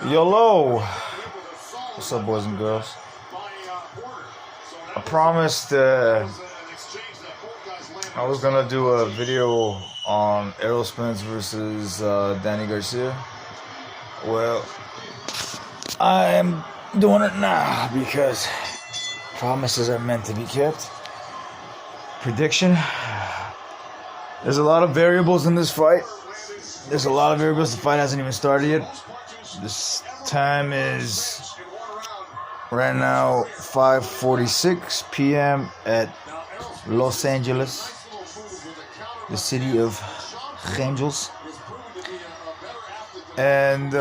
YOLO! What's up, boys and girls? I promised I was gonna do a video on Errol Spence versus Danny Garcia. Well, I am doing it now because promises are meant to be kept. Prediction. There's a lot of variables in this fight. The fight hasn't even started yet. This time is right now 5:46 p.m. at Los Angeles, the city of angels. And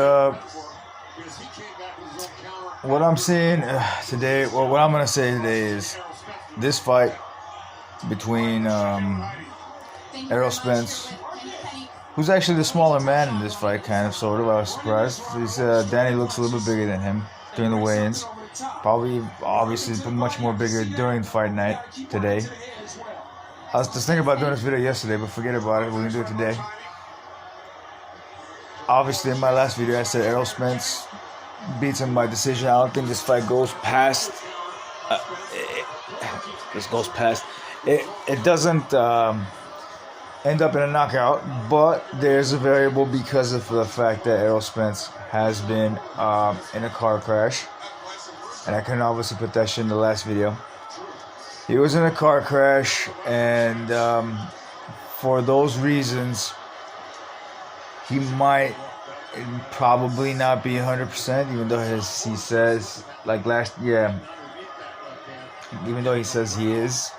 what I'm saying today, well, what I'm going to say today is this fight between Errol Spence, who's actually the smaller man in this fight, kind of, sort of. I was surprised. Danny looks a little bit bigger than him during the weigh-ins. Probably, obviously, much more bigger during fight night today. I was just thinking about doing this video yesterday, but forget about it. We're going to do it today. Obviously, in my last video, I said Errol Spence beats him by decision. I don't think this fight goes past. It doesn't end up in a knockout, but there's a variable because of the fact that Errol Spence has been in a car crash, and I couldn't obviously put that shit in the last video. He was in a car crash, and for those reasons, he might probably not be 100%, even though he says, like last year, even though he says he is.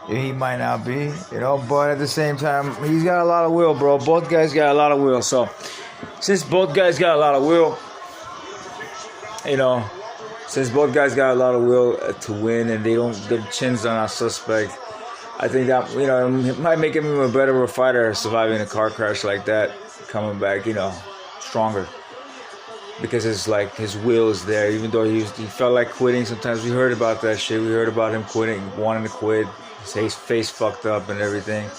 He might not be, but at the same time, he's got a lot of will, bro. Both guys got a lot of will. So, since both guys got a lot of will, to win, and their chins are not suspect, I think that, it might make him even a better fighter surviving a car crash like that, coming back, stronger. Because it's like his will is there, even though he felt like quitting. Sometimes we heard about that shit. We heard about him quitting, wanting to quit. His face fucked up and everything.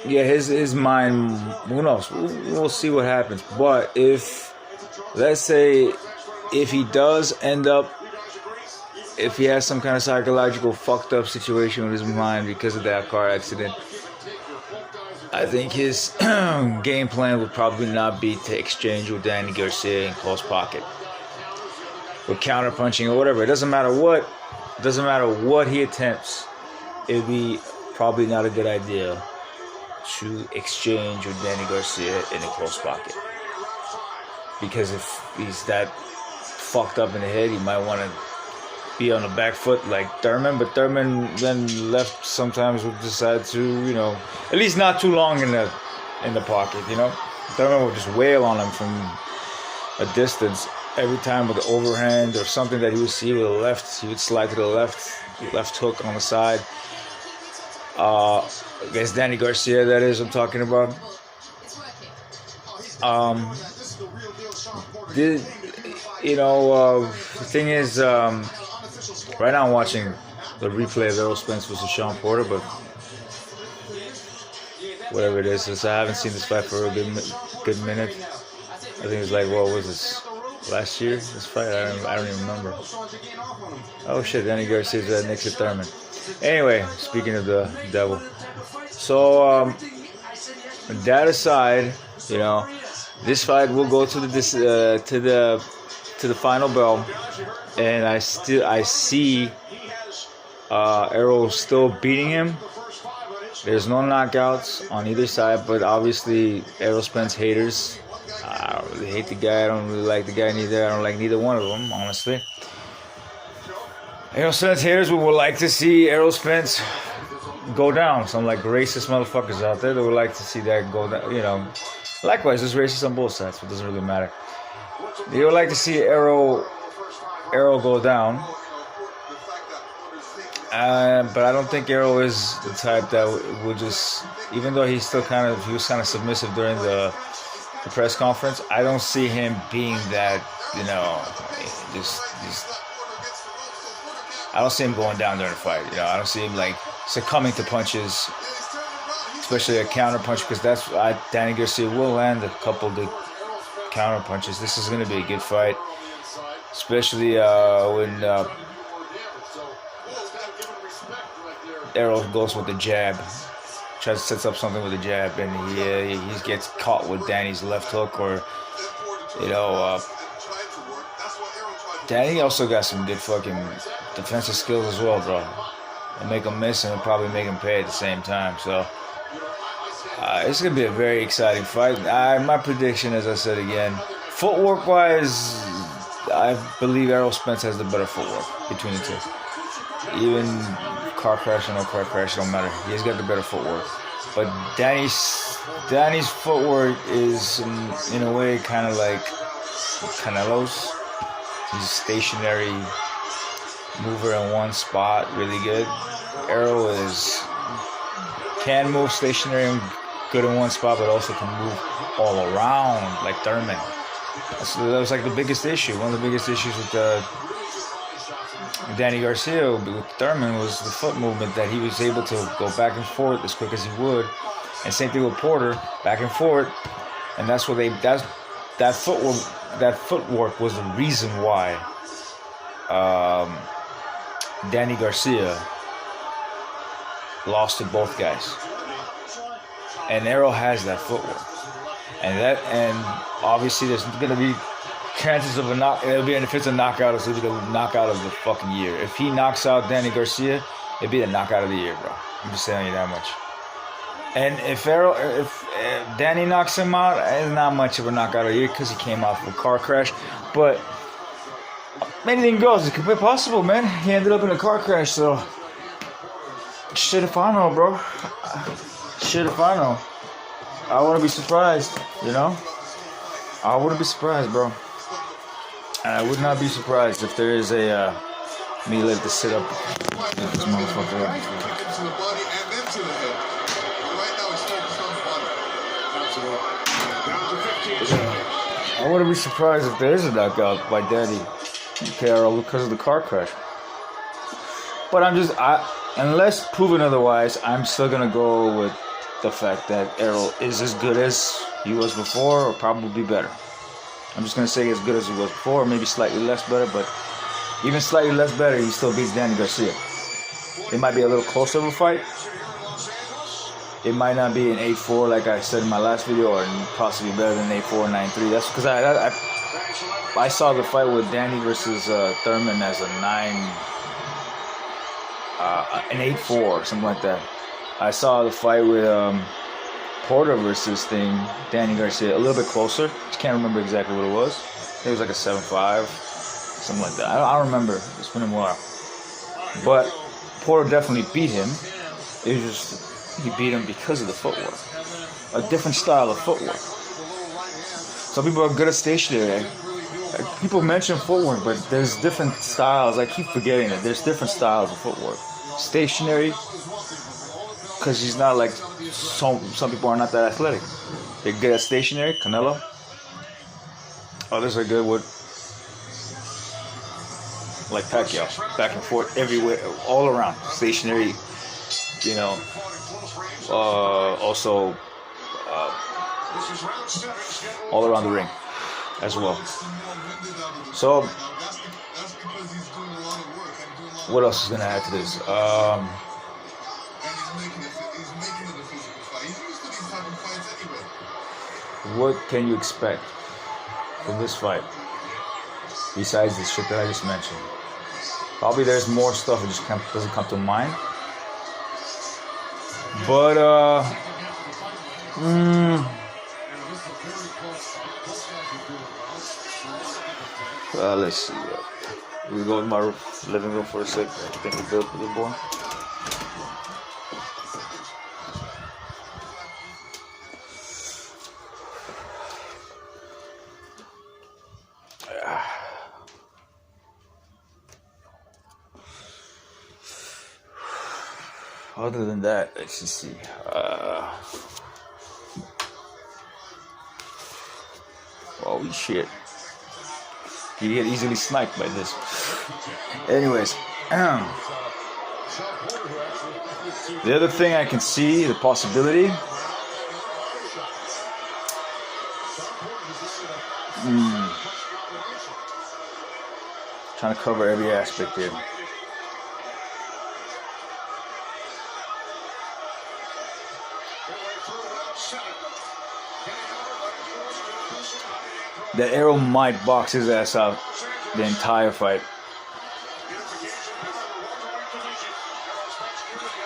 His mind, who knows? We'll see what happens. But let's say if he does end up, if he has some kind of psychological fucked up situation with his mind because of that car accident, I think his game plan would probably not be to exchange with Danny Garcia in close pocket, with counterpunching or whatever. It doesn't matter what he attempts. It'd be probably not a good idea to exchange with Danny Garcia in a close pocket, because if he's that fucked up in the head, he might want to be on the back foot like Thurman, but Thurman then left sometimes would decide to, at least not too long in the pocket, Thurman would just wail on him from a distance every time with the overhand or something that he would see with the left. He would slide to the left hook on the side. Against Danny Garcia, that is, I'm talking about. The thing is, right now I'm watching the replay of Errol Spence versus Sean Porter, but whatever it is, since I haven't seen this fight for a good minute. I think it's like, what was this? Last year, this fight? I don't even remember. Oh shit, Danny Garcia's next to Thurman. Anyway, speaking of the devil. So, that aside, this fight will go to the final bell, and I see Errol still beating him. There's no knockouts on either side, but obviously Errol Spence haters, I don't really hate the guy. I don't really like the guy neither. I don't like neither one of them, honestly. Errol Spence haters would like to see Errol Spence go down. Some like racist motherfuckers out there that would like to see that go down. Likewise, there's racist on both sides, so it doesn't really matter. They would like to see Errol go down. But I don't think Errol is the type that would just, even though he was kind of submissive during the press conference, I don't see him being that, I don't see him going down during the fight. I don't see him like succumbing to punches, especially a counter punch, because Danny Garcia will land a couple of good counter punches. This is going to be a good fight, especially when Errol goes with the jab, tries to set up something with the jab, and he gets caught with Danny's left hook, or Danny also got some good fucking defensive skills as well, bro. And make him miss and probably make him pay at the same time. So it's gonna be a very exciting fight. My prediction, as I said again, footwork wise, I believe Errol Spence has the better footwork between the two. Even car crash or no car crash, don't matter. He's got the better footwork. But Danny's footwork is in a way kind of like Canelo's. He's a stationary mover in one spot, really good. Errol can move stationary and good in one spot, but also can move all around like Thurman. That was like the biggest issue. One of the biggest issues with Danny Garcia with Thurman was the foot movement, that he was able to go back and forth as quick as he would. And same thing with Porter, back and forth. And that's what that footwork was the reason why Danny Garcia lost to both guys. And Errol has that footwork. And obviously there's gonna be chances of a knock. If it's a knockout, it's gonna be the knockout of the fucking year. If he knocks out Danny Garcia, it'd be the knockout of the year, bro. I'm just telling you that much. And if Danny knocks him out, it's not much of a knockout of the year because he came off of a car crash. But anything goes. It could be possible, man. He ended up in a car crash, so shit if I know, bro. Shit if I know. I wouldn't be surprised, you know? I wouldn't be surprised, bro. And I would not be surprised if there is a me let this sit up this motherfucker up. I wouldn't be surprised if there is a knockout by Danny Errol because of the car crash. But unless proven otherwise, I'm still gonna go with the fact that Errol is as good as he was before, or probably better. I'm just gonna say as good as he was before, maybe slightly less better, but even slightly less better, he still beats Danny Garcia. It might be a little closer of a fight. It might not be an 8-4 like I said in my last video, or possibly better than 8-4, 9-3. That's because I saw the fight with Danny versus Thurman as an 8-4, something like that. I saw the fight with Porter versus Danny Garcia a little bit closer. Just can't remember exactly what it was. It was like a 7-5, something like that. I don't remember. It's been a while. But Porter definitely beat him. It was just he beat him because of the footwork. A different style of footwork. Some people are good at stationary. People mention footwork, but there's different styles. I keep forgetting it. There's different styles of footwork. Stationary, because he's not like some people are not that athletic. They're good at stationary. Canelo. Others are good with like Pacquiao, back and forth everywhere, all around. Stationary, you know. Also all around the ring as well. So what else is going to add to this? What can you expect from this fight besides the shit that I just mentioned? Probably there's more stuff that just doesn't come to mind. But let's see. We go in my living room for a sec. I think we built a little more. Other than that, let's just see. Holy shit. You get easily sniped by this. Anyways, The other thing I can see, the possibility, trying to cover every aspect here. That Errol might box his ass out the entire fight.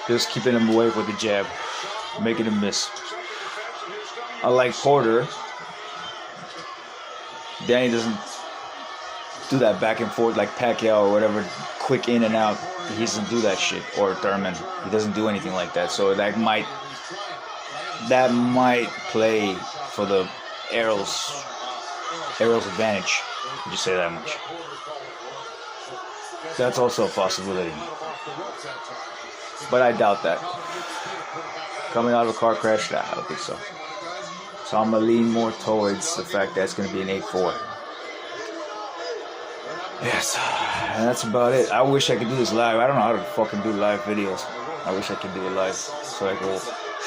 Just keeping him away with the jab, making him miss. Unlike Porter, Danny doesn't do that back and forth like Pacquiao or whatever, quick in and out. He doesn't do that shit. Or Thurman, he doesn't do anything like that. So that might play for the Errol's advantage. Just say that much. That's also a possibility, but I doubt that. Coming out of a car crash, I don't think so. So I'm gonna lean more towards the fact that it's gonna be an 8-4. Yes, and that's about it. I wish I could do this live. I don't know how to fucking do live videos. I wish I could do it live so I could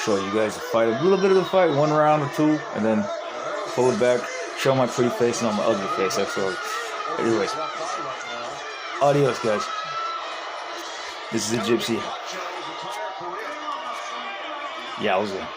show you guys the fight, a little bit of the fight, 1 round or 2, and then pull it back, show my pretty face and my ugly face. That's all. Anyways, adios, guys. This is the Gypsy. Yowza.